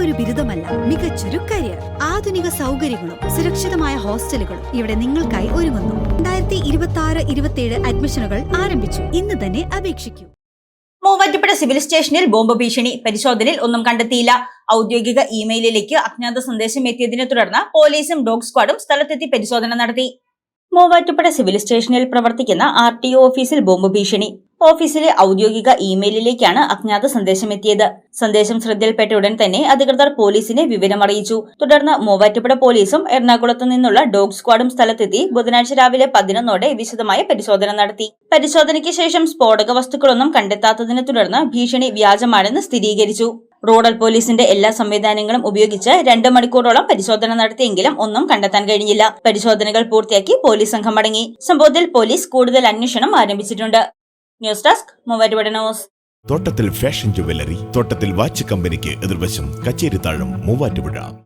വെറുമൊരു ബിരുദമല്ല, മികച്ചൊരു കരിയർ. ആധുനിക സൗകര്യങ്ങളും സുരക്ഷിതമായ ഹോസ്റ്റലുകളും ഇവിടെ നിങ്ങൾക്കായി ഒരുങ്ങുന്നു. 2026-27 അഡ്മിഷനുകൾ ആരംഭിച്ചു. ഇന്ന് തന്നെ അപേക്ഷിക്കൂ. മൂവാറ്റുപുഴ സിവിൽ സ്റ്റേഷനിൽ ബോംബ് ഭീഷണി. പരിശോധനയിൽ ഒന്നും കണ്ടെത്തിയില്ല. ഔദ്യോഗിക ഇമെയിലിലേക്ക് അജ്ഞാത സന്ദേശം എത്തിയതിനെ തുടർന്ന് പോലീസും ഡോഗ് സ്ക്വാഡും സ്ഥലത്തെത്തി പരിശോധന നടത്തി. മൂവാറ്റുപുഴ സിവിൽ സ്റ്റേഷനിൽ പ്രവർത്തിക്കുന്ന RTO ഓഫീസിൽ ബോംബ് ഭീഷണി. ഓഫീസിലെ ഔദ്യോഗിക ഇമെയിലിലേക്കാണ് അജ്ഞാത സന്ദേശം എത്തിയത്. സന്ദേശം ശ്രദ്ധയിൽപ്പെട്ട ഉടൻ തന്നെ അധികൃതർ പോലീസിനെ വിവരമറിയിച്ചു. തുടർന്ന് മൂവാറ്റുപുഴ പോലീസും എറണാകുളത്തു നിന്നുള്ള ഡോഗ് സ്ക്വാഡും സ്ഥലത്തെത്തി ബുധനാഴ്ച രാവിലെ 11ഓടെ വിശദമായ പരിശോധന നടത്തി. പരിശോധനയ്ക്ക് ശേഷം സ്ഫോടക വസ്തുക്കളൊന്നും കണ്ടെത്താത്തതിനെ തുടർന്ന് ഭീഷണി വ്യാജമാണെന്ന് സ്ഥിരീകരിച്ചു. റൂറൽ പോലീസിന്റെ എല്ലാ സംവിധാനങ്ങളും ഉപയോഗിച്ച് 2 മണിക്കൂറോളം പരിശോധന നടത്തിയെങ്കിലും ഒന്നും കണ്ടെത്താൻ കഴിഞ്ഞില്ല. പരിശോധനകൾ പൂർത്തിയാക്കി പോലീസ് സംഘം മടങ്ങി. സംഭവത്തിൽ പോലീസ് കൂടുതൽ അന്വേഷണം ആരംഭിച്ചിട്ടുണ്ട്. News desk Muvattupuzha news. തോട്ടത്തിൽ ഫാഷൻ ജുവലറി, തോട്ടത്തിൽ വാച്ച് കമ്പനിക്ക് എതിർവശം, കച്ചേരിത്താഴം, മൂവാറ്റുപുഴ.